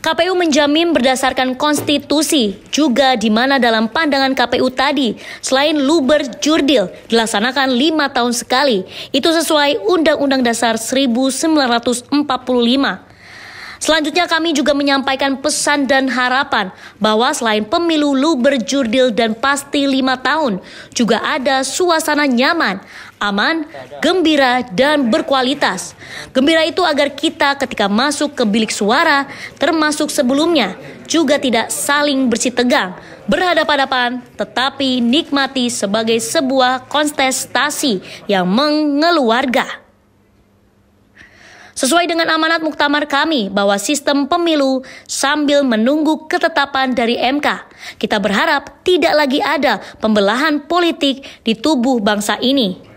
KPU menjamin berdasarkan konstitusi, juga di mana dalam pandangan KPU tadi, selain luber jurdil dilaksanakan 5 tahun sekali, itu sesuai Undang-Undang Dasar 1945. Selanjutnya kami juga menyampaikan pesan dan harapan bahwa selain pemilu luber jurdil dan pasti 5 tahun, juga ada suasana nyaman, aman, gembira, dan berkualitas. Gembira itu agar kita ketika masuk ke bilik suara, termasuk sebelumnya, juga tidak saling bersitegang, berhadapan-hadapan, tetapi nikmati sebagai sebuah kontestasi yang mengeluarga. Sesuai dengan amanat muktamar kami bahwa sistem pemilu sambil menunggu ketetapan dari MK, kita berharap tidak lagi ada pembelahan politik di tubuh bangsa ini.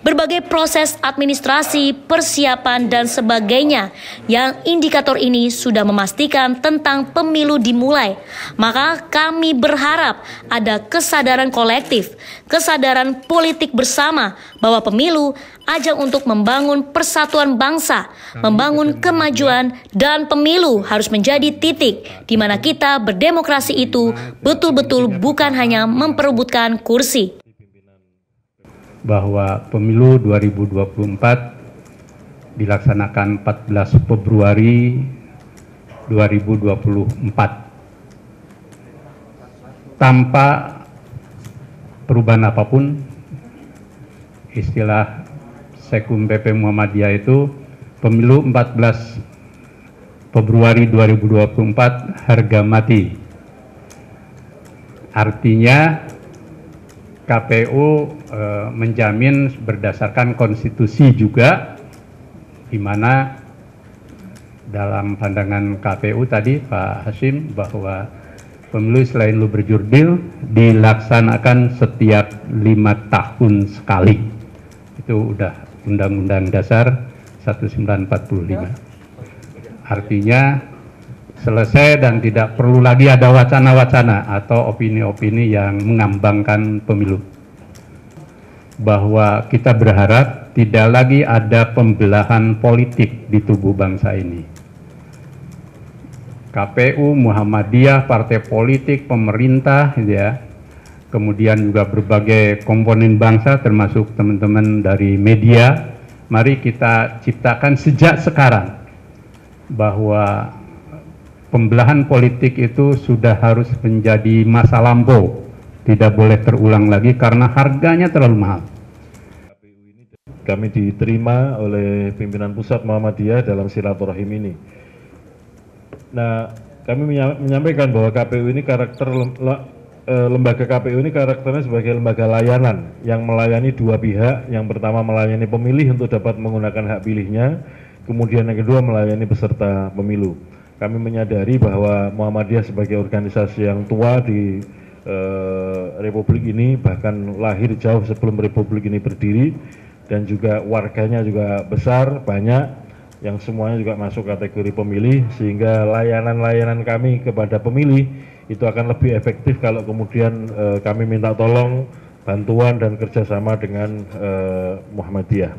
Berbagai proses administrasi, persiapan, dan sebagainya yang indikator ini sudah memastikan tentang pemilu dimulai. Maka kami berharap ada kesadaran kolektif, kesadaran politik bersama bahwa pemilu ajang untuk membangun persatuan bangsa, membangun kemajuan, dan pemilu harus menjadi titik di mana kita berdemokrasi itu betul-betul bukan hanya memperebutkan kursi. Bahwa pemilu 2024 dilaksanakan 14 Februari 2024 tanpa perubahan apapun. Istilah Sekum PP Muhammadiyah itu pemilu 14 Februari 2024 harga mati. Artinya KPU menjamin berdasarkan konstitusi juga, di mana dalam pandangan KPU tadi Pak Hasyim bahwa pemilu selain luber jurdil dilaksanakan setiap 5 tahun sekali. Itu udah Undang-Undang Dasar 1945. Artinya selesai dan tidak perlu lagi ada wacana-wacana atau opini-opini yang mengambangkan pemilu. Bahwa kita berharap tidak lagi ada pembelahan politik di tubuh bangsa ini. KPU, Muhammadiyah, partai politik, pemerintah, ya, kemudian juga berbagai komponen bangsa termasuk teman-teman dari media, mari kita ciptakan sejak sekarang bahwa pembelahan politik itu sudah harus menjadi masa lampau, tidak boleh terulang lagi karena harganya terlalu mahal. Kami diterima oleh pimpinan pusat Muhammadiyah dalam silaturahim ini. Nah, kami menyampaikan bahwa KPU ini lembaga KPU ini karakternya sebagai lembaga layanan yang melayani dua pihak. Yang pertama melayani pemilih untuk dapat menggunakan hak pilihnya, kemudian yang kedua melayani peserta pemilu. Kami menyadari bahwa Muhammadiyah sebagai organisasi yang tua di Republik ini, bahkan lahir jauh sebelum Republik ini berdiri, dan juga warganya juga besar, banyak, yang semuanya juga masuk kategori pemilih, sehingga layanan-layanan kami kepada pemilih itu akan lebih efektif kalau kemudian kami minta tolong, bantuan, dan kerjasama dengan Muhammadiyah.